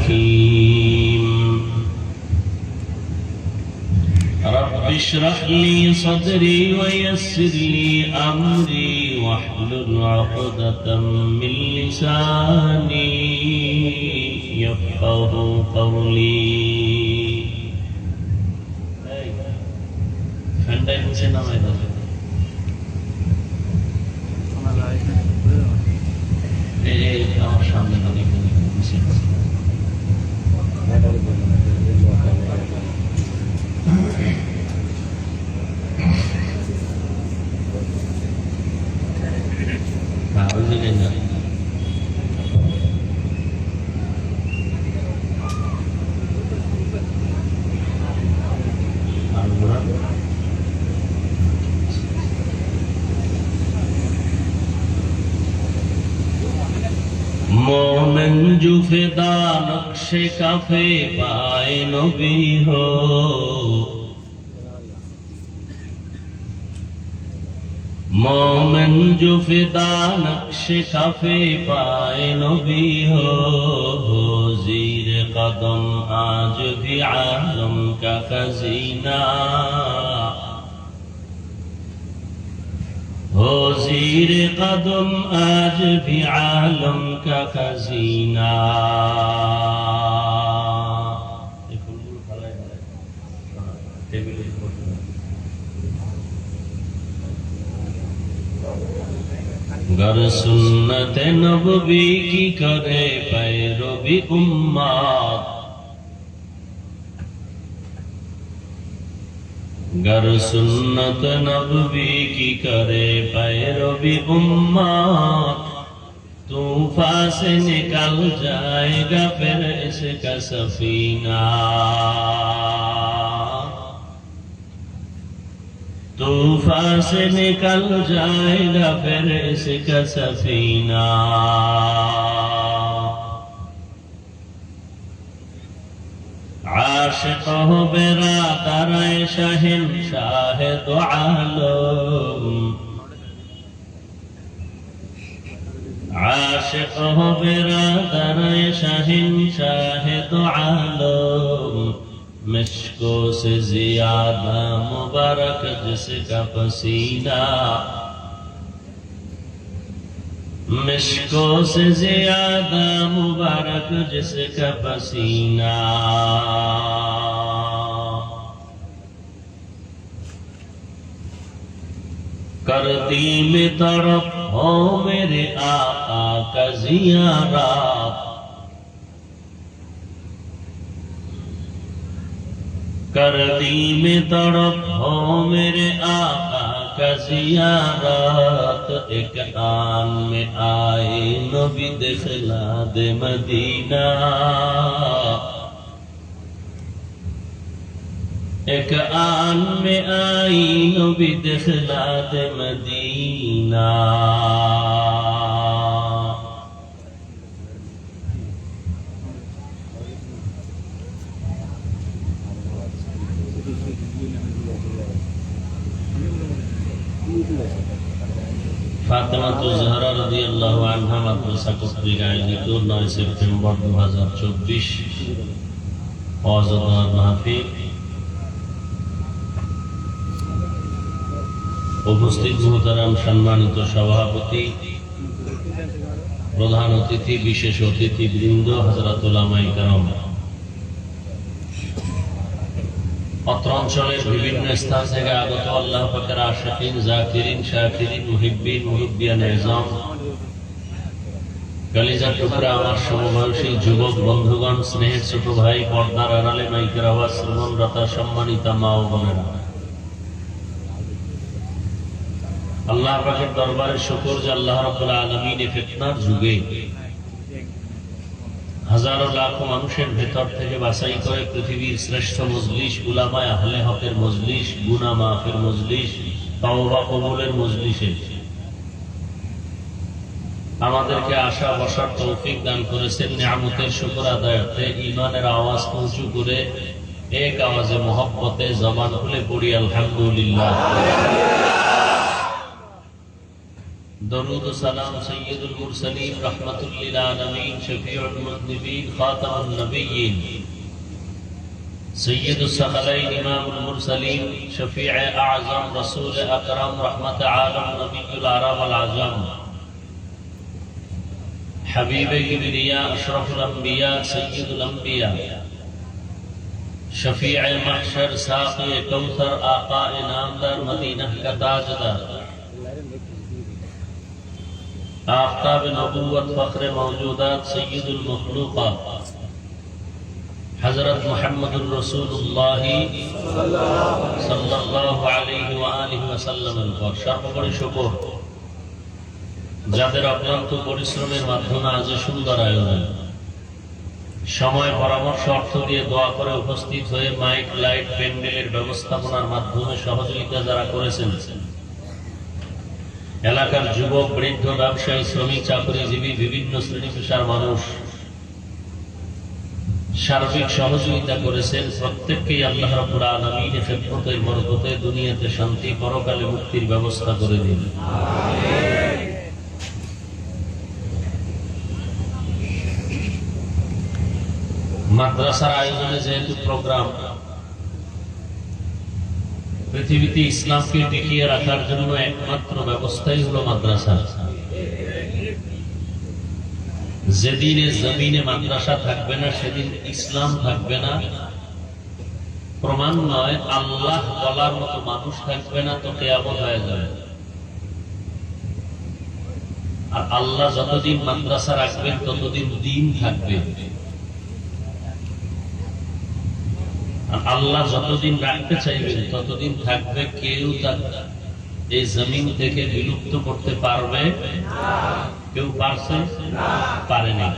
الحكيم رب اشرح لي صدري ويسر لي أمري واحلل عقدة من لساني يفقه قولي فندق से नाम है আমার সামনে অনেক मोमिन जो फिदा नक्शे काफे पाए नबी हो मोमिन जो फिदा नक्शे काफे पाए नबी हो ज़ीर कदम आज भी आलम का खजीना हो ज़ीर कदम आज भी आलम का खजीना गर सुन्नत नबवी की करे पैरवी उम्मत गर सुन्नत नबवी की करे पैरवी उम्मत तूफान से निकल जाएगा फिर इसका सफीना तूफान से निकल जाएगा फिर इसका सफीना आशिक हो बिरादर शहंशाह दो आलम आशिक हो बिरादर शहंशाह दो आलम मिश्को से ज्यादा मुबारक जिसका पसीना मिश्को से ज्यादा मुबारक जिसका पसीना करती में तरफ हो मेरे आका का ज़ियारत करती में तरफ हो मेरे आका का ज़ियारत एक आन में आए नबी दिखला दे मदीना एक आन में आई नबी दिखला दे मदीना फातिमा ज़हरा রাদিয়াল্লাহু আনহা মাদ্রাসা কর্তৃক আয়োজিত 9 সেপ্টেম্বর 2024 ওয়াজ মাহফিল উপস্থিত মুহতারাম সম্মানিত সভাপতি প্রধান অতিথি বিশেষ অতিথিবৃন্দ হযরত উলামায়ে কেরাম অত্র অঞ্চলের বিভিন্ন স্থান থেকে আগত আল্লাহ পাকের আশিকিন জাকিরিন শাকিরিন মুহিব্বিন মুহিব্বিয়ান নিজাম কলিজার টুকরা আমার সমবয়সী যুবক বন্ধুগণ স্নেহের ছোট ভাই পর্দার আড়ালে মাইকের আওয়াজ শ্রবণরতা সম্মানিতা মা ও বোনেরা আল্লাহ পাকের দরবারে শুকর যে আল্লাহ রাব্বুল আলামিন এই ফিতনার যুগে হাজারো লাখো মানুষের ভেতর থেকে বাছাই করে পৃথিবীর শ্রেষ্ঠ মজলিস উলামায়ে আহলে হকের মজলিস গুনাহ মাফের মজলিস তওবা কবুলের মজলিসে আমাদেরকে আশা বসার তৌফিক দান করেছেন। নিয়ামতের শুকর আদায়ার্থে ঈমানের আওয়াজ উঁচু করে এক আওয়াজে মহব্বতে জবান খুলে পড়ি আলহামদুলিল্লাহ। दरूद सलाम सय्यदुल मुरसलीन रहमतुल लिल आलमीन शफीउल मुज़निबीन खातमुन नबिय्यीन सय्यदुस सकलैन इमामुल मुरसलीन शफीअ आज़म रसूल अकरम रहमत आलम नबियुल अरब वल आज़म हबीब किबरिया अशरफुल अंबिया सय्यदुल अंबिया शफीअ महशर साक़ी कौसर आका नामदार मदीना का ताजदार आफ़ताब नबूवत फ़ख्र मौजूदात सय्यदुल मखलूक़ात हज़रत मुहम्मदुर रसूलुल्लाह सल्लल्लाहु अलैहि व आलिहि वसल्लम पर সর্বোপরি শুকর যাদের অক্লান্ত পরিশ্রমের মাধ্যমে আজ সুন্দর আয়োজন সময় পরামর্শ অর্থ দিয়ে দোয়া করে উপস্থিত হয়ে মাইক লাইট প্যান্ডেলের ব্যবস্থাপনার মাধ্যমে সহযোগিতা যারা করেছেন এলাকার যুবক বৃদ্ধ ব্যবসায়ী শ্রমিক চাকরিজীবী বিভিন্ন শ্রেণী পেশার মানুষ সার্বিক সহযোগিতা করেছেন প্রত্যেককেই আল্লাহ রাব্বুল আলামিনের খেদমতে বরকতে দুনিয়াতে শান্তি পরকালে মুক্তির ব্যবস্থা করে দিন আমিন। মাদ্রাসার আয়োজনে যেহেতু প্রোগ্রাম পৃথিবীতে ইসলামকে টিকিয়ে রাখার জন্য একমাত্র ব্যবস্থাই হলো মাদ্রাসা। যেদিনে জমিনে মাদ্রাসা থাকবে না সেদিন ইসলাম থাকবে না, প্রমাণ নয় আল্লাহ বলার মতো মানুষ থাকবে না, তো কিয়ামত হয়ে যাবে। আর আল্লাহ যতদিন মাদ্রাসা রাখবেন ততদিন দ্বীন থাকবে, আর আল্লাহ যতদিন রাখতে চাইবেন ততদিন থাকবে। কেউ এই জমিন থেকে বিলুপ্ত করতে পারবে না, কেউ পারছে পারেনি।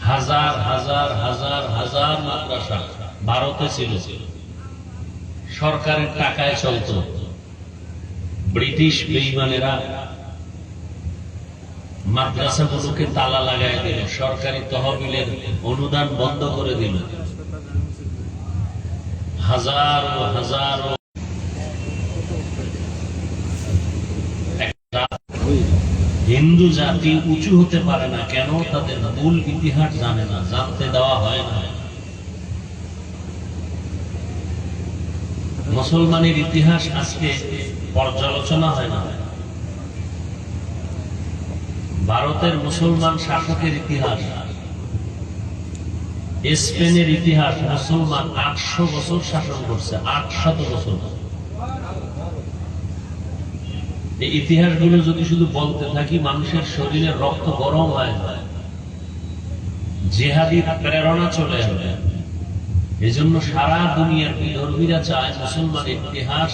হাজার হাজার হাজার হাজার মাদ্রাসা ভারতে ছিল, সরকারের টাকায় চলত। ব্রিটিশ বেঈমানেরা মাদ্রাসাগুলোকে তালা লাগাই দিল, সরকারি তহবিলের অনুদান বন্ধ করে দিল। হাজারো হাজারো হিন্দু জাতি উঁচু হতে পারে না কেন? তাদের মূল ইতিহাস জানে না, জানতে দেওয়া হয় না। মুসলমানের ইতিহাস আজকে পর্যালোচনা হয় না। ভারতের মুসলমান শাসকের ইতিহাস, স্পেনের ইতিহাস, মুসলমান 800 বছর শাসন করছে, 800 বছর। এই ইতিহাসগুলো যদি শুধু বলতে থাকি মানুষের শরীরে রক্ত গরম হয়ে যায়, জিহাদি প্রেরণা চলে আসবে। এই জন্য সারা দুনিয়ার বিধর্মীরা চায় মুসলমানের ইতিহাস,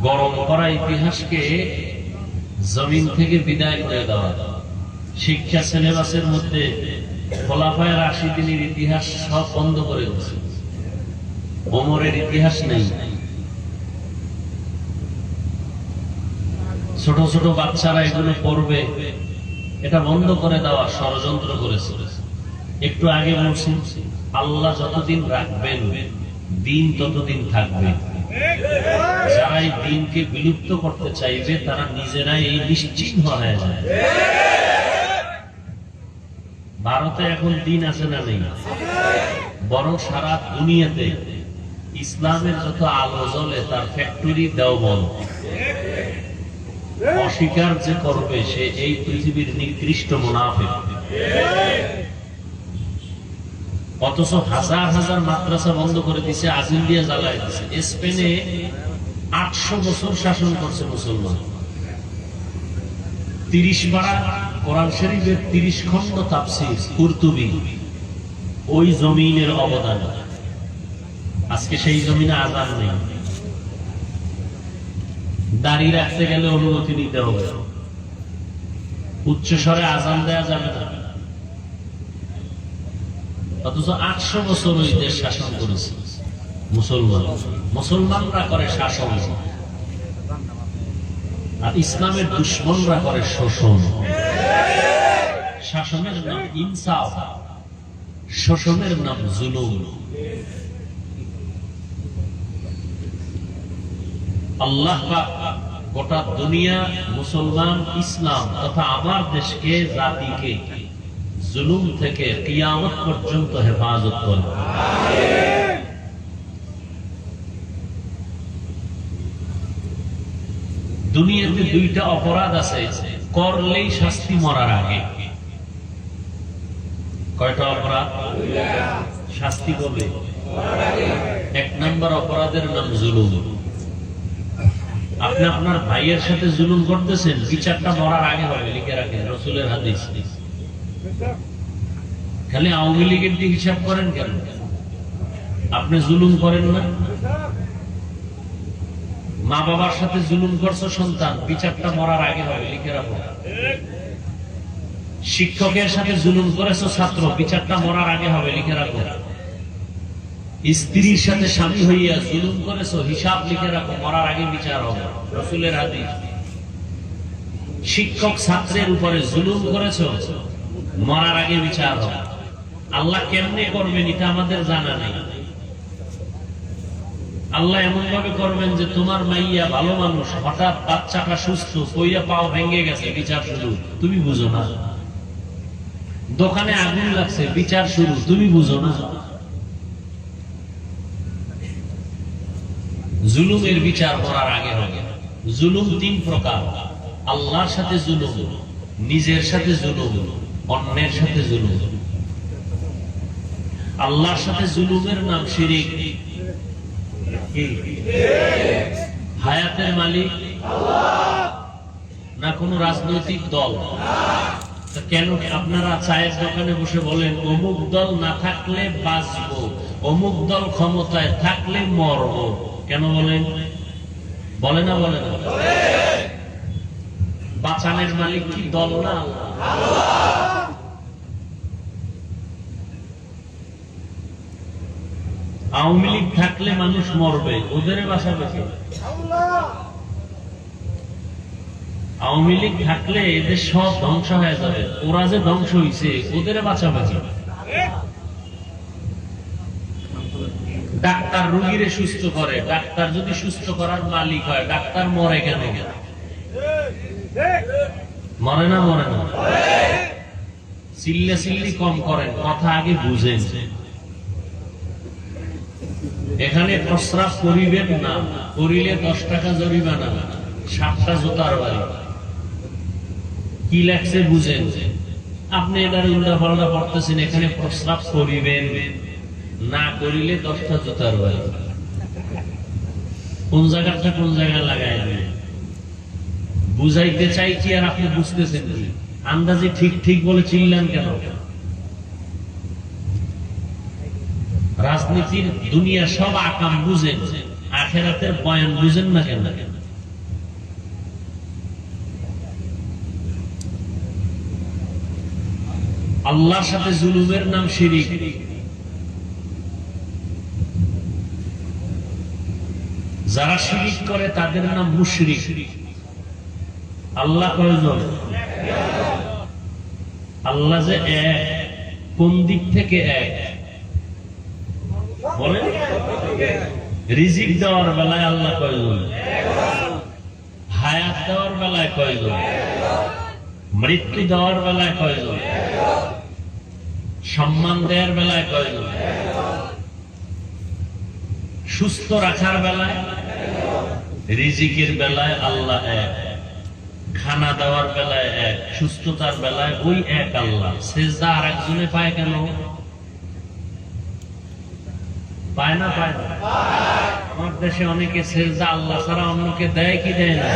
গরম করা ইতিহাসকে জমিন থেকে বিদায় করে দেওয়া। শিক্ষা সিলেবাসের মধ্যে খোলাফায়ে রাশিদিনের ইতিহাস সব বন্ধ করে দিয়েছে, ওমরের ইতিহাস নেই। ছোট ছোট বাচ্চারা এগুলো পড়বে, এটা বন্ধ করে দেওয়া ষড়যন্ত্র করেছে। একটু আগে বলছি আল্লাহ যতদিন রাখবেন দিন ততদিন থাকবে। যারা এই দিনকে বিলুপ্ত করতে চাইবে তারা নিজেরাই এই নিশ্চিহ্ন হয়ে যায়। ভারতে এখন দিন আছে না নেই? বরং সারা দুনিয়াতে ইসলামের যত আলো জ্বলে তার ফ্যাক্টরি দেওবন্দ। অস্বীকার যে করবে সে এই পৃথিবীর নিকৃষ্ট মুনাফিক। অথচ হাজার হাজার মাদ্রাসা বন্ধ করে দিছে, আজিম দিয়ে জ্বালায় দিছে। স্পেনে 800 বছর শাসন করছে মুসলমান। 30 পারা কোরআন শরীফের 30 খণ্ড তাফসীর কুরতুবী ওই জমিনের অবদান। আজকে সেই জমিনে আযান নেই, দাড়ি রাখতে গেলে অনুমতি নিতে হবে, উচ্চ স্বরে আযান দেয়া যাবে না। অথচ 800 বছর ওই দেশ শাসন করেছে মুসলমান। মুসলমানরা করে শাসন, আর ইসলামের দুশ্মনরা করে শোষণ। শাসনের নাম ইনসাফ, শোষণের নাম জুলুম। আল্লাহ গোটা দুনিয়া মুসলমান ইসলাম তথা আমার দেশকে জাতিকে জুলুম থেকে কিয়ামত পর্যন্ত হেফাজত করুন। দুনিয়াতে দুইটা অপরাধ আছে, করলেই শাস্তি মরার আগে। কয়টা অপরাধ? শাস্তি কবে? এক নম্বর অপরাধের নাম জুলুম। আপনি আপনার ভাইয়ের সাথে জুলুম করতেছেন, বিচারটা মরার আগে হবে, লিখে রাখেন, রাসূলের হাদিস। খালি আওয়ামী লীগের দিয়ে হিসাব করেন কেন? আপনি জুলুম করেন না? মা বাবার সাথে জুলুম করছো সন্তান, বিচারটা মরার আগে হবে, লিখে রাখো। শিক্ষকের সাথে জুলুম করেছো ছাত্র, বিচারটা মরার আগে হবে, লিখে রাখো। স্ত্রীর সাথে স্বামী হইয়া জুলুম করেছো, হিসাব লিখে রাখো, মরার আগে বিচার হবে, রাসূলের হাদিস। শিক্ষক ছাত্রের উপরে জুলুম করেছো, মরার আগে বিচার হবে। আল্লাহ কেমনে করবেন এটা আমাদের জানা নেই। আল্লাহ এমন ভাবে করবেন যে তোমার মাইয়া ভালো মানুষ, হঠাৎ বাচ্চাটা সুস্থ, কইয়া পাও ভেঙে গেছে, বিচার শুরু, তুমি বুঝো না। দোকানে আগুন লাগছে, বিচার শুরু, তুমি বুঝো না। জুলুমের বিচার করার আগে হবে। জুলুম তিন প্রকার: আল্লাহর সাথে জুলুম, নিজের সাথে জুলুম, অন্যের সাথে জুলুম। আল্লাহর সাথে জুলুমের নাম শিরিক। হায়াতের মালিক আল্লাহ, না কোন রাজনৈতিক দল? কেন আপনারা চায়ের দোকানে বসে বলেন অমুক দল না থাকলে বাঁচবো, অমুক দল ক্ষমতায় থাকলে মরবো? কেন বলেন? বলে না? বলে না? বাঁচানের মালিক কি দল না? আওয়ামী লীগ থাকলে মানুষ মরবে, ওদের বাঁচাবে কে? আওয়ামী লীগ থাকলে এদের সব ধ্বংস হয়ে যাবে, ওরা যে ধ্বংস হইছে ওদের বাঁচাবে কে? ডাক্তার রোগীরে সুস্থ করে, ডাক্তার যদি সুস্থ করার মালিক হয়, ডাক্তার মরে কেন? মরে না? মরে না? চিল্লা চিল্লি কম করেন, কথা আগে বুঝেন। এখানে প্রস্রাব করিবেন না, করিলে 10 টাকা জরিমানা, 7টা জুতার বাড়ি। কি লাগছে বুঝেন? আপনি এটার উল্টা পাল্টা পড়তেছেন, এখানে প্রস্রাব করিবেন না, করিলে 10টা জুতার বাড়ি। কোন জায়গাটা কোন জায়গায় লাগাই বুঝাইতে চাই কি আর আপনি বুঝতেছেন কি? আন্দাজে ঠিক ঠিক বলে চিল্লান কেন? রাজনীতির দুনিয়া সব আকাম বুঝেন, আখেরাতের বয়ান বুঝেন না কেন? আল্লাহর সাথে জুলুমের নাম শিরিক। যারা শিরিক করে তাদের নাম মুশরিক। আল্লাহ কয়জন? আল্লাহ যে এক, কোন দিক থেকে এক বলেন? রিজিক দেওয়ার বেলায় আল্লাহ কয়জন? হায়াত দেওয়ার বেলায় কয়জন? মৃত্যু দেওয়ার বেলায় কয়জন? সম্মান দেওয়ার বেলায় কয়জন? সুস্থ রাখার বেলায়, রিজিকের বেলায় আল্লাহ এক, খানা দেওয়ার বেলায় এক, সুস্থতার বেলায় ওই এক আল্লাহ। সেজদা আর একজনে পায় কেন? পায় না? পায় না? আমার দেশে অনেকে সেজদা আল্লাহ ছাড়া অন্যকে দেয় কি দেয় না?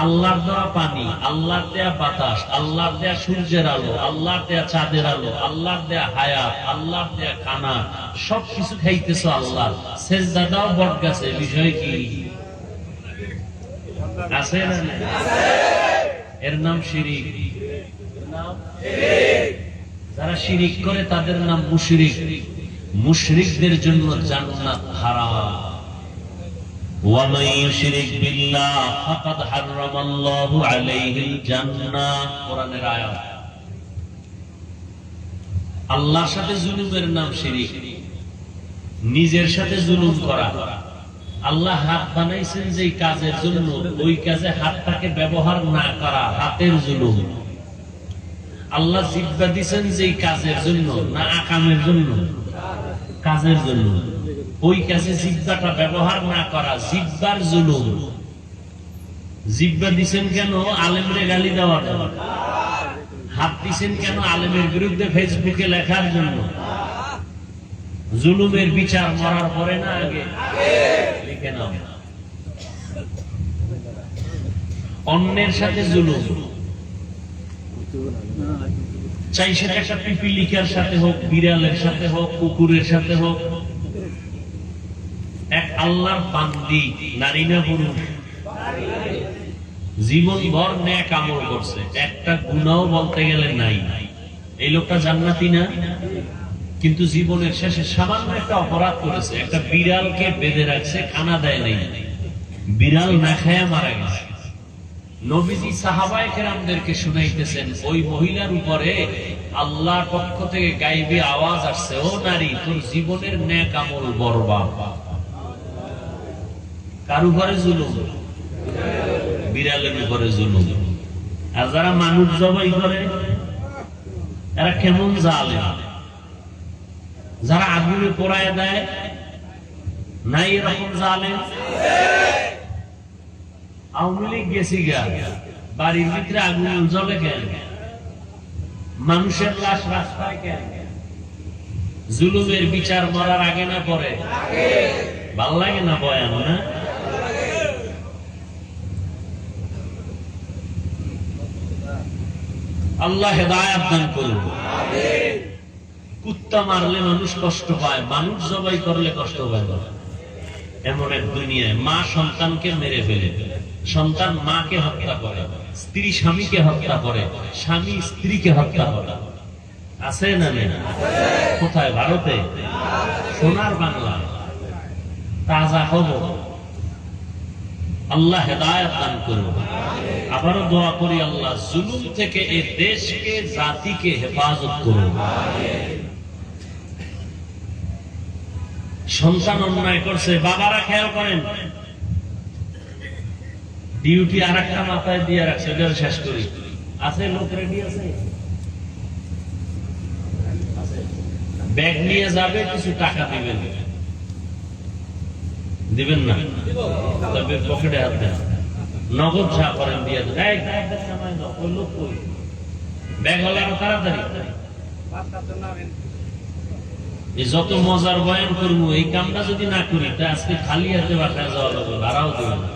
আল্লাহর দেওয়া পানি, আল্লাহর দেয়া বাতাস, আল্লাহর দেয়া সূর্যের আলো, আল্লাহর দেয়া চাঁদের আলো, আল্লাহর দেয়া হায়াত, আল্লাহর দেয়া খানা, সবকিছু খাইতেছ আল্লাহ। সেজদা দাও বট গাছে, বিষয় কি আছে না? এর নাম শিরিক। যারা শিরিক করে তাদের নাম মুশরিক। মুশরিকদের জন্য জান্নাত হারাম। ومن يشرك بالله فقد حرم الله عليه الجنة। কোরআনের আয়াত। আল্লাহর সাথে জুলুমের নাম শিরিক। নিজের সাথে জুলুম করা, আল্লাহ হাত বানাইছেন যে কাজের জন্য, ওই কাজে হাতটাকে ব্যবহার না করা হাতের জুলুম। আল্লাহ জিহ্বা দিছেন যে কাজের জন্য, না আকামের জন্য? কাজের জন্য। ওই কাজে জিহ্বাটা ব্যবহার না করা জিহ্বার জুলুম। জিহ্বা দিছেন কেন? আলেমরে গালি দেওয়ার জন্য। হাত দিছেন কেন? আলেমের বিরুদ্ধে ফেসবুকে লেখার জন্য। জুলুমের বিচার মরার পরে না আগে? লিখে নাও। অন্যের সাথে জুলুম, চাই সেটা একটা পিপিলিকার সাথে হোক, বিড়ালের সাথে হোক, কুকুরের সাথে হোক। এক আল্লাহর বান্দি, নারী না পুরুষ, জীবন ভর নেক আমল করছে, একটা গুনাহ বলতে গেলে নাই। এই লোকটা জান্নাতি না? কিন্তু জীবনের শেষে সামান্য একটা অপরাধ করেছে, একটা বিড়ালকে বেঁধে রাখছে, খানা দেয় নাই, বিড়াল না খায়া মারা গেছে। নবীজি সাহাবায়ে কেরামদেরকে শুনাইতেছেন, ওই মহিলার উপরে আল্লাহর পক্ষ থেকে গায়েবী আওয়াজ আসছে, ও নারী, তোর জীবনের নেক আমল বরবাদ। কার উপরে জুলুম? বিড়ালের উপরে জুলুম। আর যারা মানুষ জবাই করে এরা কেমন জালেম। যারা আগুনে পোড়ায় দেয়, নাই এরকম জালেম? আওয়ামী লীগ গেছি গা, বাড়ির ভিতরে আগুন জ্বলে কেন? মানুষের লাশ রাস্তায় কেন? জুলুমের বিচার মরার আগে না পরে? ভাল লাগে না বয়ান? না, আল্লাহ হেদায়েত দান করুন। কুত্তা মারলে মানুষ কষ্ট পায়, মানুষ জবাই করলে কষ্ট পায় না। এমন এক দুনিয়ায় মা সন্তানকে মেরে ফেলে, সন্তান মাকে হত্যা করে, স্ত্রী স্বামীকে হত্যা করে, স্বামী স্ত্রীকে হত্যা করে। আছে না নেই? কোথায়? ভারতে, সোনার বাংলা, তাজা খবর। আল্লাহ হেদায়েত দান করুন। আবারও দোয়া করি, আল্লাহ জুলুম থেকে এই দেশকে, জাতিকে হেফাজত করুন। সন্তান অন্যায় করছে, বাবারা খেয়াল করেন, ডিউটি আর একটা মাথায় দিয়ে রাখছে, ওটা শেষ করি। আছে লোক রেডি আছে? ব্যাগ নিয়ে যাবে, কিছু টাকা দিবেন, দিবেন না? তবে পকেটে হাত দেন, নগদ যা করেন দিয়ে দেন। ব্যাগ হলে আরো তাড়াতাড়ি। যত মজার বয়ান করবো, এই কামটা যদি না করি, তা আজকে খালি হাতে বাসায় যাওয়া লাগবে, ভাড়াও দেবে না।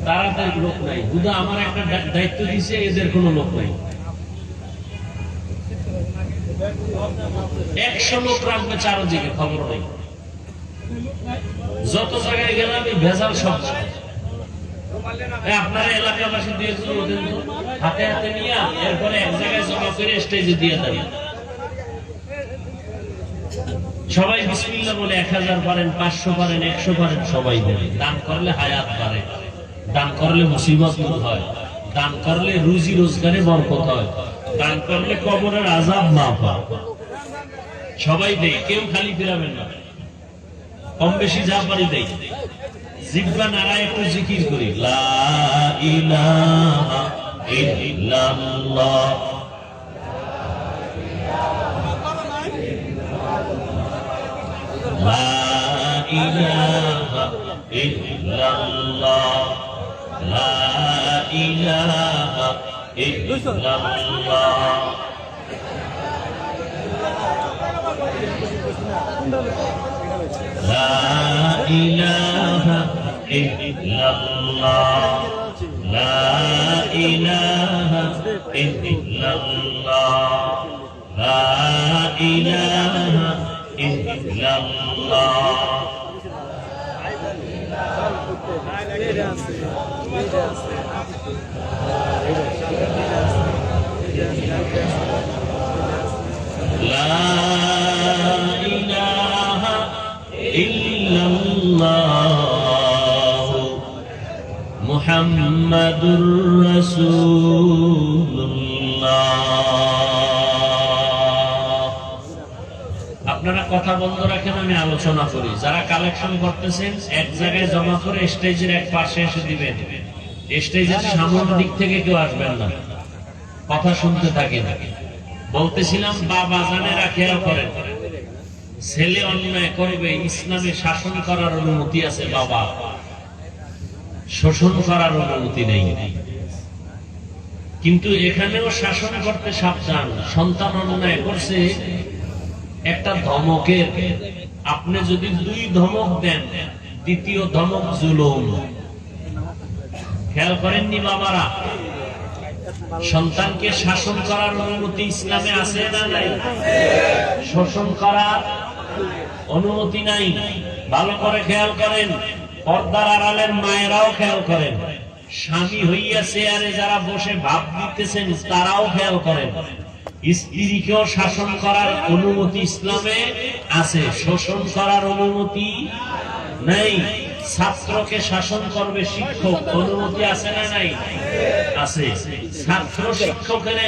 তাড়াতাড়ি লোক নাই, হুদা আমার একটা দায়িত্ব দিছে, এদের কোনো লোক নাই। 100 লোক রাখবে চারদিকে, খবর নেই। যত জায়গায় গেলাম এই ভেজাল সব। আপনারা এলাকাবাসী দিয়ে হাতে হাতে নিয়ে এরপরে এক জায়গায় জমা করে স্টেজে দিয়ে দেন। সবাই বিসমিল্লাহ বলে 1000 পারেন, 500 পারেন, 100 পারেন, সবাই দেন। দান করলে হায়াত বাড়ে, দান করলে মুসিবত দূর হয়, দান করলে রুজি রোজগারে বরকত হয়, দান করলে কবরের আযাব মাফ হয়। সবাই দেয়, কেউ খালি ফিরাবেন না। কম বেশি যা পারি দেয়। জিহ্বা নাড়ায় একটু জিকির করি, লা ইলাহা ইল্লাল্লাহ, লা ইলাহা ইল্লাল্লাহ, লা ইলাহা ইল্লাল্লাহ। লা ইলাহা ইল্লাল্লাহ, লা ইলাহা ইল্লাল্লাহ, লা ইলাহা ইল্লাল্লাহ। লা ইলাহা ইল্লাল্লাহ মুহাম্মাদুর রাসূলুল্লাহ। আপনারা কথা বন্ধ রাখেন, আমি আলোচনা করি। যারা কালেকশন করতেছেন এক জায়গায় জমা করে স্টেজের এক পাশে এসে দিবেন। স্টেজের সামনের দিক থেকে কেউ আসবেন না, কথা শুনতে থাকেন। বলতেছিলাম বাবা জানেরা খেয়াল করেন, ছেলে অন্যায় করবে, ইসলামে শাসন করার অনুমতি আছে, বাবা শোষণ করার অনুমতি নেই। কিন্তু এখানেও শাসন করতে সাবধান। সন্তান অন্যায় করছে, একটা ধমকের, আপনি যদি 2 ধমক দেন, দ্বিতীয় ধমক জুলুম। খেয়াল করেননি বাবারা? সন্তানকে শাসন করার অনুমতি ইসলামে আছে না নাই? শোষণ করার অনুমতি নাই। ভালো করে খেয়াল করেন, পর্দার আড়ালের মায়েরাও খেয়াল করেন, স্বামী হইয়া চেয়ারে যারা বসে ভাব দিতেছেন তারাও খেয়াল করেন। স্ত্রীকেও শাসন করার অনুমতি ইসলামে আছে, শোষণ করার অনুমতি নাই। ছাত্রকে শাসন করবে শিক্ষক, অনুমতি আছে না নাই? আছে। ছাত্র শিক্ষকের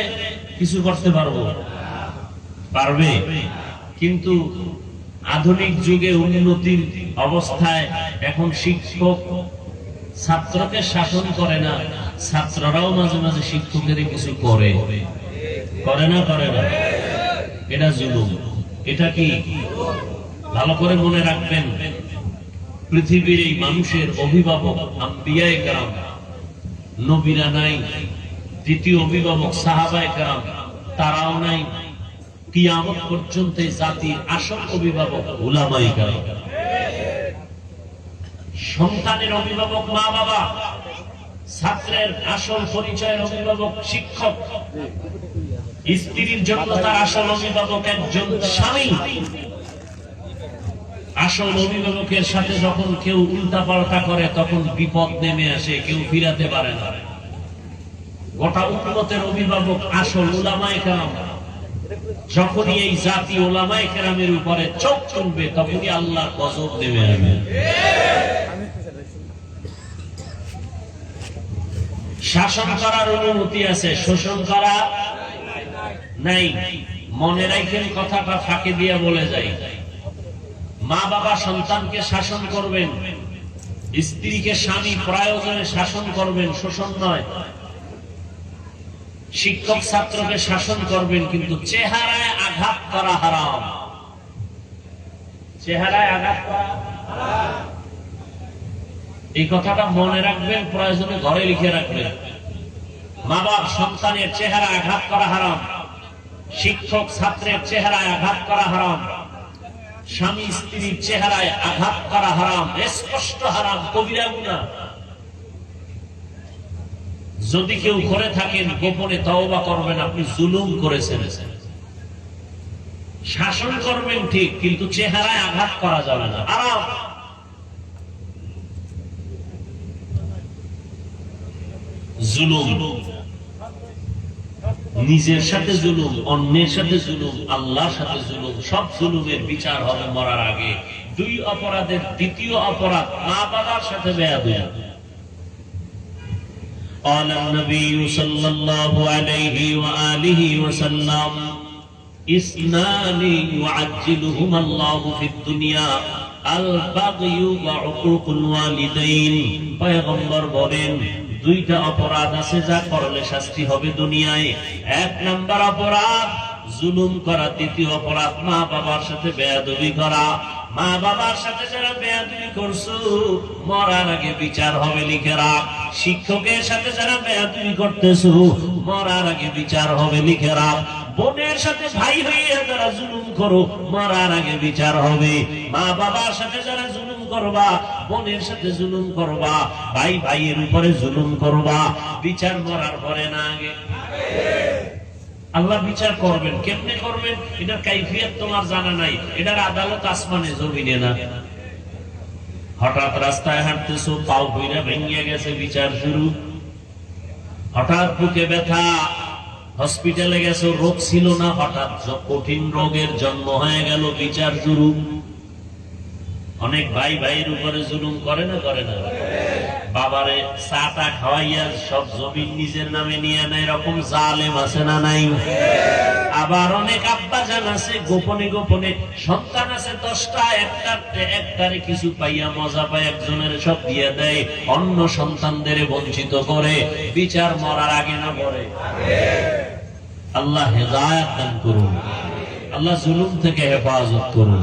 কিছু করতে পারবে, কিন্তু আধুনিক যুগে উন্নতির অবস্থায় এখন শিক্ষক ছাত্রকে শাসন করে না, ছাত্ররাও মাঝে মাঝে শিক্ষকের কিছু করে না। এটা জুলুম। এটা কি? ভালো করে মনে রাখবেন, পৃথিবীর এই মানুষের অভিভাবক আম্বিয়ায়ে কেরাম, নবীরা নাই। দ্বিতীয় অভিভাবক সাহাবায়ে কেরাম, তারাও নাই। কিয়ামত পর্যন্ত জাতির আসল অভিভাবক উলামায়ে কেরাম। সন্তানের অভিভাবক মা বাবা, ছাত্রের আসল পরিচয়ের অভিভাবক শিক্ষক, স্ত্রীর জন্য তার আসল অভিভাবক একজন স্বামী। আসল অভিভাবকের সাথে যখন কেউ উল্টাপাল্টা করে তখন বিপদ নেমে আসে, কেউ ফিরাতে পারে না। গোটা উম্মতের অভিভাবক আসল উলামায়ে কেরাম। যখনই এই জাতি উলামায়ে কেরামের উপরে চোখ তুলবে তখনই আল্লাহর গজব নেমে আসবে। শাসন করার অনুমতি আছে, শোষণ করা নাই। মনে রাখেন, কথাটা ফাঁকে দিয়ে বলে যাই। মা বাবা সন্তানকে শাসন করবেন, স্ত্রীকে স্বামী প্রয়োজনে শাসন করবেন, শোষণ নয়। শিক্ষক ছাত্রকে শাসন করবেন, কিন্তু চেহারায় আঘাত করা হারাম। চেহারায় আঘাত করা হারাম। এই কথাটা মনে রাখবেন, প্রয়োজনে ঘরে লিখে রাখবেন। মা বাবা সন্তানের চেহারা আঘাত করা হারাম, শিক্ষক ছাত্রের চেহারায় আঘাত করা হারাম, স্বামী স্ত্রীর চেহারায় আঘাত করা হারাম, স্পষ্ট হারাম, কবিরা গুনাহ। যদি কেউ করে থাকেন গোপনে তওবা করবেন, আপনি জুলুম করেছেন। শাসন করবেন ঠিক, কিন্তু চেহারায় আঘাত করা যাবে না, হারাম। জুলুম, নিজের সাথে জুলুম, অন্যের সাথে জুলুম, আল্লাহর সাথে জুলুম, সব জুলুমের বিচার হবে মরার আগে। 2 অপরাধের দ্বিতীয় অপরাধ মা বাবার সাথে বেয়াদবি। قال النبي صلى الله عليه وآله وسلم اثنان يعجلهما الله في الدنيا البغي وعقوق الوالدين। পয়গম্বর বলেন, 2টা অপরাধ আছে যা করলে শাস্তি হবে দুনিয়ায়। 1 নাম্বার অপরাধ জুলুম করা, দ্বিতীয় অপরাধ মা বাবার সাথে বেয়াদবি করা। মা বাবার সাথে যারা বেয়াদবি করছো মরার আগে বিচার হবে, লিখে রাখ। শিক্ষকের সাথে যারা বেয়াদবি করতেছো মরার আগে বিচার হবে, লিখে রাখ। বোনের সাথে ভাই হয়ে যারা জুলুম করো মরার আগে বিচার হবে। মা বাবার সাথে যারা জুলুম করবা, বোনের সাথে জুলুম করবা, ভাই ভাইয়ের উপরে জুলুম করবা, বিচার মরার পরে না আগে। আল্লাহ বিচার করবেন, কেমনে করবেন এটার কাইফিয়ত তোমার জানা নাই। এটার আদালত আসমানে জমিনে না। হঠাৎ রাস্তায় হাঁটতেছো, পাও বইরা ভেঙে গেছে, বিচার শুরু। হঠাৎ বুকে ব্যথা, হসপিটালে গেছো, রোগ ছিল না, হঠাৎ কঠিন রোগের জন্ম হয়ে গেল, বিচার শুরু। অনেক ভাই ভাইয়ের উপরে জুলুম করে না? বাবারে চাটা খাওয়াইয়া সব জমিন নিজের নামে নিয়ে নেয়, এরকম জালেম আছে না নাই? আবার অনেক আব্বা জান আছে গোপনে গোপনে সন্তান আছে 10টা, একটারে কিছু পাইয়া মজা পায় একজনের সব দিয়ে দেয়, অন্য সন্তানদের বঞ্চিত করে। বিচার মরার আগে না পরে? আল্লাহ হেদায়েত দান করুন, আল্লাহ জুলুম থেকে হেফাজত করুন।